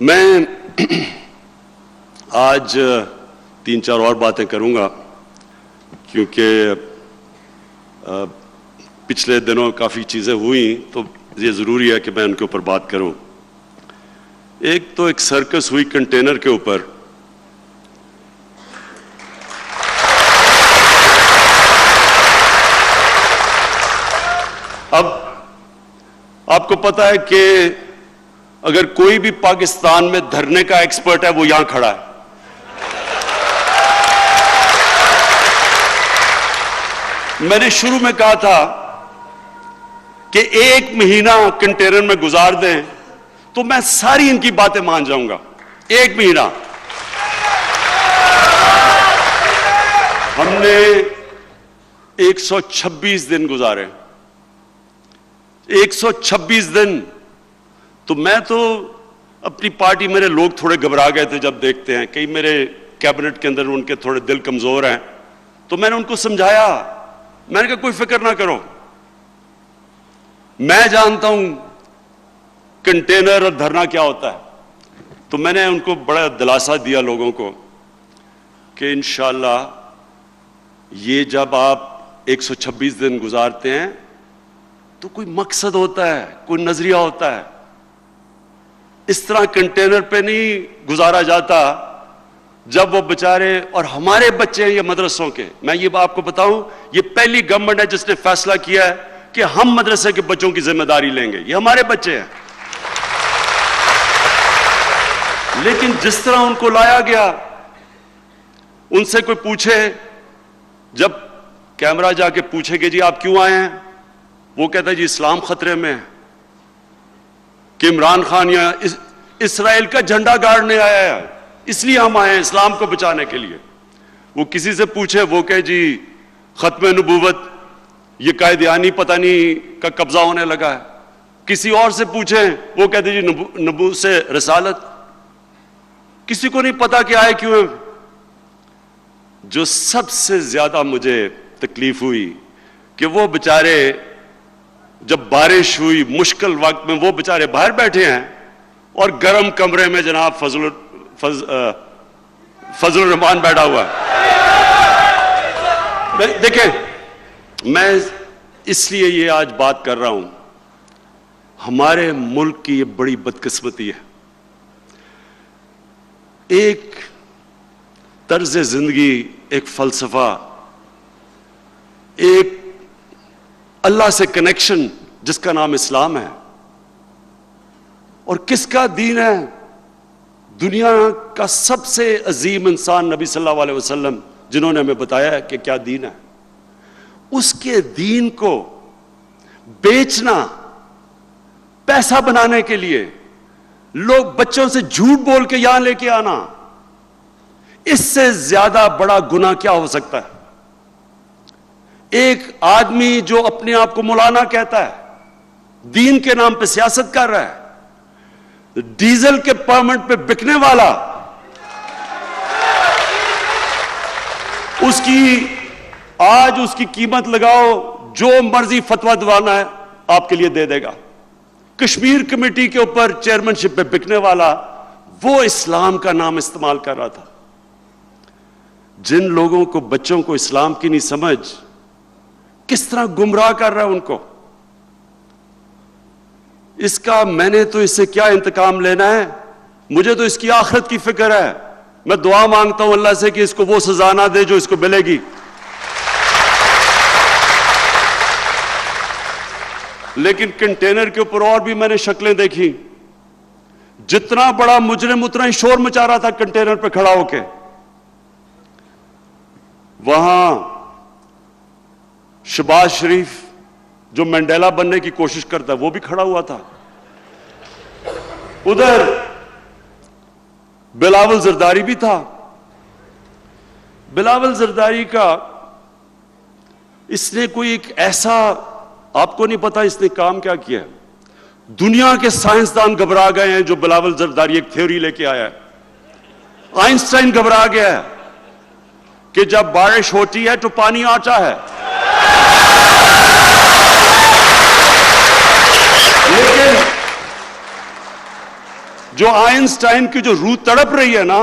میں آج 3-4 اور باتیں کروں گا کیونکہ پچھلے دنوں کافی چیزیں ہوئیں تو یہ ضروری ہے کہ میں ان کے اوپر بات کروں. ایک تو ایک سرکس ہوئی کنٹینر کے اوپر. اب آپ کو پتا ہے کہ اگر کوئی بھی پاکستان میں دھرنے کا ایکسپرٹ ہے وہ یہاں کھڑا ہے. میں نے شروع میں کہا تھا کہ 1 مہینہ کنٹینر میں گزار دیں تو میں ساری ان کی باتیں مان جاؤں گا. 1 مہینہ. ہم نے 126 دن گزارے. 126 دن. تو میں تو اپنی پارٹی، میرے لوگ تھوڑے گھبرا گئے تھے جب دیکھتے ہیں کئی میرے کیبنٹ کے اندر ان کے تھوڑے دل کمزور ہیں. تو میں نے ان کو سمجھایا، میں نے کہا کوئی فکر نہ کرو، میں جانتا ہوں کنٹینر اور دھرنا کیا ہوتا ہے. تو میں نے ان کو بڑا دلاسا دیا لوگوں کو کہ انشاءاللہ یہ جب آپ 126 دن گزارتے ہیں تو کوئی مقصد ہوتا ہے، کوئی نظریہ ہوتا ہے. اس طرح کنٹینر پہ نہیں گزارا جاتا. جب وہ بیچارے، اور ہمارے بچے ہیں یہ مدرسوں کے، میں یہ آپ کو بتاؤں، یہ پہلی گورنمنٹ ہے جس نے فیصلہ کیا ہے کہ ہم مدرسے کے بچوں کی ذمہ داری لیں گے. یہ ہمارے بچے ہیں. لیکن جس طرح ان کو لایا گیا، ان سے کوئی پوچھے، جب کیمرہ جا کے پوچھے کہ جی آپ کیوں آئے ہیں، وہ کہتا ہے جی اسلام خطرے میں ہے، کہ عمران خان یا اسرائیل کا جھنڈا گاڑنے آیا ہے، اس لیے ہم آئے ہیں اسلام کو بچانے کے لیے. وہ کسی سے پوچھے، وہ کہے جی ختم نبوت، یہ قائدیانی پتہ نہیں کا قبضہ ہونے لگا ہے. کسی اور سے پوچھیں، وہ کہتے جی نبوت سے رسالت. کسی کو نہیں پتا کہ آئے کیوں ہیں. جو سب سے زیادہ مجھے تکلیف ہوئی کہ وہ بیچارے جب بارش ہوئی مشکل وقت میں، وہ بیچارے باہر بیٹھے ہیں اور گرم کمرے میں جناب فضل الرحمان بیٹھا ہوا ہے. دیکھیں، میں اس لیے یہ آج بات کر رہا ہوں، ہمارے ملک کی یہ بڑی بدقسمتی ہے. ایک طرز زندگی، ایک فلسفہ، ایک اللہ سے کنیکشن جس کا نام اسلام ہے. اور کس کا دین ہے؟ دنیا کا سب سے عظیم انسان نبی صلی اللہ علیہ وسلم، جنہوں نے ہمیں بتایا ہے کہ کیا دین ہے. اس کے دین کو بیچنا پیسہ بنانے کے لیے، لوگ بچوں سے جھوٹ بول کے یہاں لے کے آنا، اس سے زیادہ بڑا گناہ کیا ہو سکتا ہے؟ ایک آدمی جو اپنے آپ کو مولانا کہتا ہے، دین کے نام پہ سیاست کر رہا ہے، ڈیزل کے پرمٹ پہ بکنے والا، اس کی آج اس کی قیمت لگاؤ، جو مرضی فتویٰ دوانا ہے آپ کے لیے دے دے گا. کشمیر کمیٹی کے اوپر چیئرمین شپ پہ بکنے والا، وہ اسلام کا نام استعمال کر رہا تھا. جن لوگوں کو، بچوں کو اسلام کی نہیں سمجھ، کس طرح گمراہ کر رہا ہے ان کو. اس کا میں نے تو اس سے کیا انتقام لینا ہے؟ مجھے تو اس کی آخرت کی فکر ہے. میں دعا مانگتا ہوں اللہ سے کہ اس کو وہ سزا نہ دے جو اس کو ملے گی. لیکن کنٹینر کے اوپر اور بھی میں نے شکلیں دیکھی. جتنا بڑا مجرم اتنا ہی شور مچا رہا تھا کنٹینر پہ کھڑا ہو کے. وہاں شہباز شریف جو مینڈیلا بننے کی کوشش کرتا ہے وہ بھی کھڑا ہوا تھا. ادھر بلاول زرداری بھی تھا. بلاول زرداری کا اس نے کوئی ایک ایسا، آپ کو نہیں پتا اس نے کام کیا کیا ہے. دنیا کے سائنسدان گھبرا گئے ہیں جو بلاول زرداری ایک تھیوری لے کے آیا ہے. آئنسٹائن گھبرا گیا ہے کہ جب بارش ہوتی ہے تو پانی آتا ہے. جو آئنسٹائن کی جو روح تڑپ رہی ہے نا,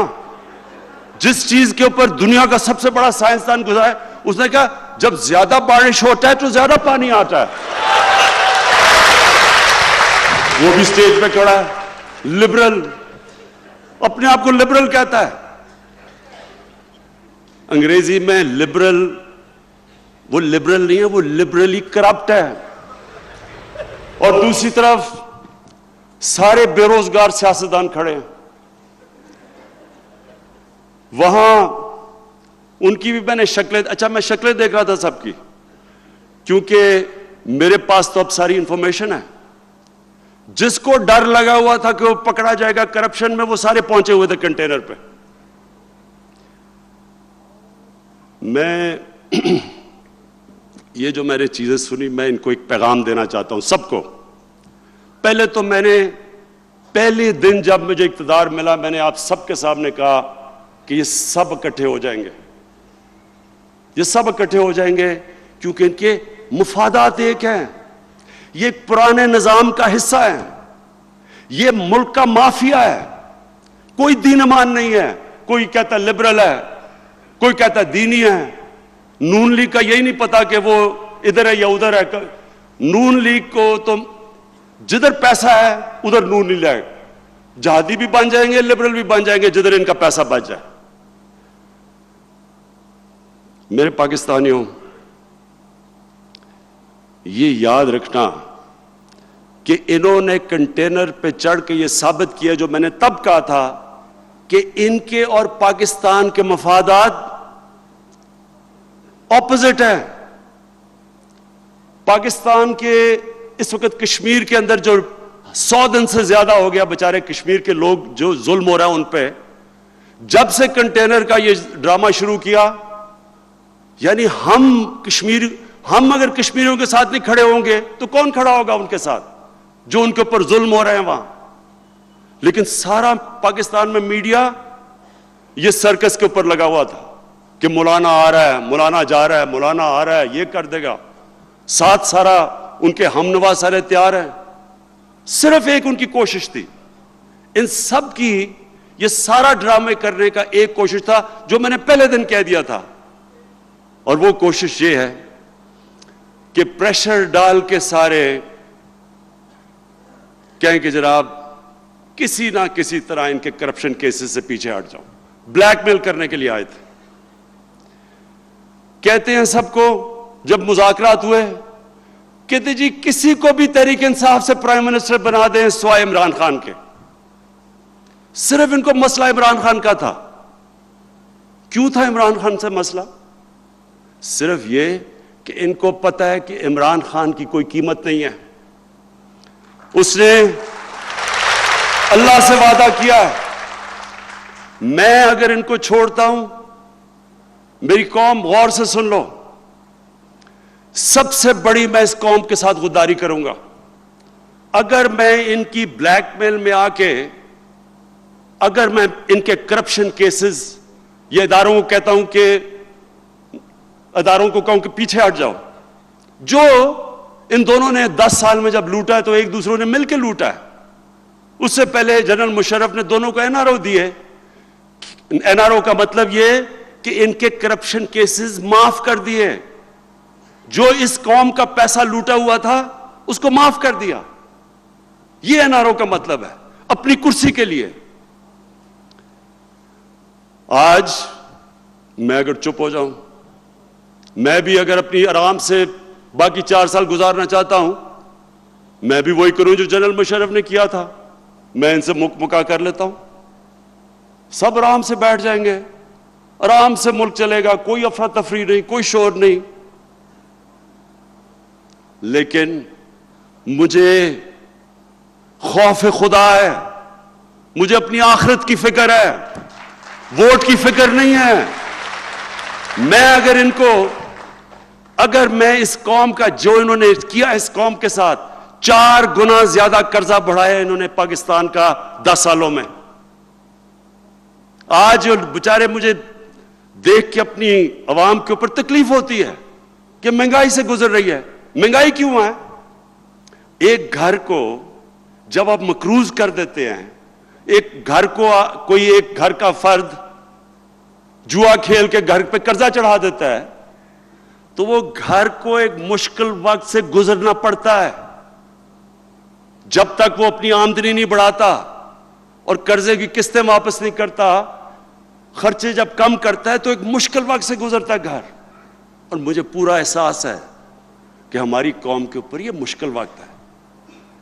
جس چیز کے اوپر دنیا کا سب سے بڑا سائنسدان گزرا ہے, اس نے کہا جب زیادہ بارش ہوتا ہے تو زیادہ پانی آتا ہے. وہ بھی سٹیج پہ کھڑا ہے, لبرل, اپنے آپ کو لبرل کہتا ہے. انگریزی میں لبرل, وہ لبرل نہیں ہے, وہ لبرلی کرپٹ ہے. اور دوسری طرف سارے بے روزگار سیاستدان کھڑے ہیں. وہاں ان کی بھی میں نے شکلیں, اچھا میں شکلیں دیکھ رہا تھا سب کی, کیونکہ میرے پاس تو اب ساری انفارمیشن ہے. جس کو ڈر لگا ہوا تھا کہ وہ پکڑا جائے گا کرپشن میں, وہ سارے پہنچے ہوئے تھے کنٹینر پہ. میں یہ جو میں نے چیزیں سنی, میں ان کو ایک پیغام دینا چاہتا ہوں سب کو. پہلے تو میں نے پہلے دن جب مجھے اقتدار ملا, میں نے آپ سب کے سامنے کہا کہ یہ سب اکٹھے ہو جائیں گے, یہ سب اکٹھے ہو جائیں گے, کیونکہ ان کے مفادات ایک ہیں. یہ ایک پرانے نظام کا حصہ ہے, یہ ملک کا مافیا ہے. کوئی دین ایمان نہیں ہے, کوئی کہتا لبرل ہے, کوئی کہتا دینی ہے. نون لیگ کا یہی نہیں پتا کہ وہ ادھر ہے یا ادھر ہے. نون لیگ کو تو جدھر پیسہ ہے ادھر نون نہیں لائے, جہادی بھی بن جائیں گے, لبرل بھی بن جائیں گے, جدھر ان کا پیسہ بچ جائے. میرے پاکستانیوں, یہ یاد رکھنا کہ انہوں نے کنٹینر پہ چڑھ کے یہ ثابت کیا جو میں نے تب کہا تھا کہ ان کے اور پاکستان کے مفادات اپوزٹ ہیں. پاکستان کے اس وقت کشمیر کے اندر جو 100 دن سے زیادہ ہو گیا بیچارے کشمیر کے لوگ جو ظلم ہو رہا ہے ان پہ, جب سے کنٹینر کا یہ ڈرامہ شروع کیا, یعنی ہم اگر کشمیریوں کے ساتھ نہیں کھڑے ہوں گے تو کون کھڑا ہوگا ان کے ساتھ جو ان کے اوپر ظلم ہو رہے ہیں وہاں. لیکن سارا پاکستان میں میڈیا یہ سرکس کے اوپر لگا ہوا تھا کہ مولانا آ رہا ہے, مولانا جا رہا ہے, مولانا آ رہا ہے, یہ کر دے گا. ساتھ سارا ان کے ہم نوا سارے تیار ہیں. صرف ایک ان کی کوشش تھی, ان سب کی یہ سارا ڈرامے کرنے کا ایک کوشش تھا جو میں نے پہلے دن کہہ دیا تھا, اور وہ کوشش یہ ہے کہ پریشر ڈال کے سارے کہیں کہ جناب کسی نہ کسی طرح ان کے کرپشن کیسز سے پیچھے ہٹ جاؤ. بلیک میل کرنے کے لیے آئے تھے. کہتے ہیں سب کو, جب مذاکرات ہوئے کہتے جی کسی کو بھی تحریک انصاف سے پرائم منسٹر بنا دیں سوائے عمران خان کے. صرف ان کو مسئلہ عمران خان کا تھا. کیوں تھا عمران خان سے مسئلہ؟ صرف یہ کہ ان کو پتہ ہے کہ عمران خان کی کوئی قیمت نہیں ہے. اس نے اللہ سے وعدہ کیا, میں اگر ان کو چھوڑتا ہوں, میری قوم غور سے سن لو, سب سے بڑی میں اس قوم کے ساتھ غداری کروں گا. اگر میں ان کی بلیک میل میں آ کے, اگر میں ان کے کرپشن کیسز, یہ اداروں کو کہتا ہوں کہ اداروں کو کہوں کہ پیچھے ہٹ جاؤ. جو ان دونوں نے 10 سال میں جب لوٹا ہے تو ایک دوسروں نے مل کے لوٹا ہے. اس سے پہلے جنرل مشرف نے دونوں کو NRO دیے. NRO کا مطلب یہ کہ ان کے کرپشن کیسز معاف کر دیے. جو اس قوم کا پیسہ لوٹا ہوا تھا اس کو معاف کر دیا. یہ NRO کا مطلب ہے, اپنی کرسی کے لیے. آج میں اگر چپ ہو جاؤں, میں بھی اگر اپنی آرام سے باقی 4 سال گزارنا چاہتا ہوں, میں بھی وہی کروں جو جنرل مشرف نے کیا تھا. میں ان سے مکا کر لیتا ہوں, سب آرام سے بیٹھ جائیں گے, آرام سے ملک چلے گا, کوئی افراتفری نہیں, کوئی شور نہیں. لیکن مجھے خوف خدا ہے, مجھے اپنی آخرت کی فکر ہے, ووٹ کی فکر نہیں ہے. میں اگر میں اس قوم کا جو انہوں نے کیا اس قوم کے ساتھ, 4 گنا زیادہ قرضہ بڑھایا انہوں نے پاکستان کا 10 سالوں میں. آج بیچارے مجھے دیکھ کے اپنی عوام کے اوپر تکلیف ہوتی ہے کہ مہنگائی سے گزر رہی ہے. مہنگائی کیوں ہے؟ ایک گھر کو جب آپ مقروض کر دیتے ہیں ایک گھر کو کوئی ایک گھر کا فرد جوا کھیل کے گھر پہ قرضہ چڑھا دیتا ہے تو وہ گھر کو ایک مشکل وقت سے گزرنا پڑتا ہے جب تک وہ اپنی آمدنی نہیں بڑھاتا اور قرضے کی قسطیں واپس نہیں کرتا، خرچے جب کم کرتا ہے تو ایک مشکل وقت سے گزرتا ہے گھر. اور مجھے پورا احساس ہے کہ ہماری قوم کے اوپر یہ مشکل وقت ہے،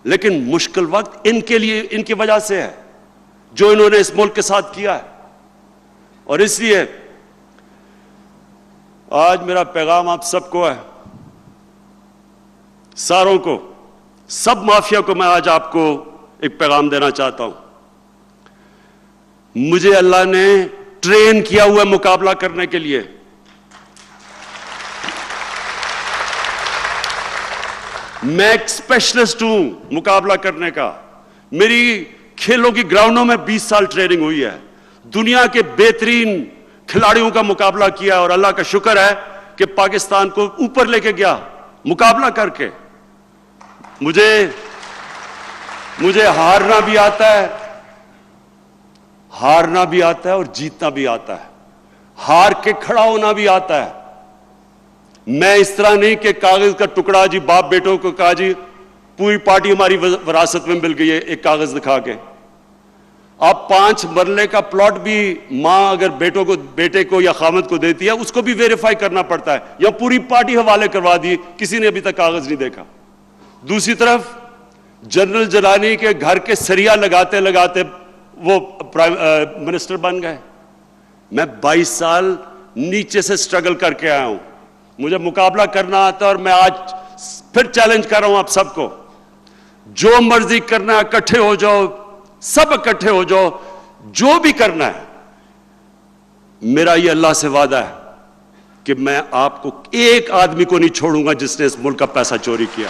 لیکن مشکل وقت ان کے لیے، ان کی وجہ سے ہے جو انہوں نے اس ملک کے ساتھ کیا ہے. اور اس لیے آج میرا پیغام آپ سب کو ہے، ساروں کو، سب مافیا کو میں آج آپ کو ایک پیغام دینا چاہتا ہوں. مجھے اللہ نے ٹرین کیا ہوا ہے مقابلہ کرنے کے لیے. میں ایک اسپیشلسٹ ہوں مقابلہ کرنے کا. میری کھیلوں کی گراؤنڈوں میں 20 سال ٹریننگ ہوئی ہے، دنیا کے بہترین کھلاڑیوں کا مقابلہ کیا، اور اللہ کا شکر ہے کہ پاکستان کو اوپر لے کے گیا مقابلہ کر کے. مجھے ہارنا بھی آتا ہے، ہارنا بھی آتا ہے اور جیتنا بھی آتا ہے، ہار کے کھڑا ہونا بھی آتا ہے. میں اس طرح نہیں کہ کاغذ کا ٹکڑا جی باپ بیٹوں کو کہا جی پوری پارٹی ہماری وراثت میں مل گئی ہے ایک کاغذ دکھا کے. آپ 5 مرلے کا پلاٹ بھی ماں اگر بیٹے کو یا خامد کو دیتی ہے اس کو بھی ویریفائی کرنا پڑتا ہے، یا پوری پارٹی حوالے کروا دی، کسی نے ابھی تک کاغذ نہیں دیکھا. دوسری طرف جنرل جیلانی کے گھر کے سریا لگاتے لگاتے وہ منسٹر بن گئے. میں 22 سال نیچے سے سٹرگل کر کے آیا ہوں، مجھے مقابلہ کرنا آتا ہے. اور میں آج پھر چیلنج کر رہا ہوں آپ سب کو، جو مرضی کرنا ہے اکٹھے ہو جاؤ، سب اکٹھے ہو جاؤ، جو بھی کرنا ہے. میرا یہ اللہ سے وعدہ ہے کہ میں آپ کو ایک آدمی کو نہیں چھوڑوں گا جس نے اس ملک کا پیسہ چوری کیا.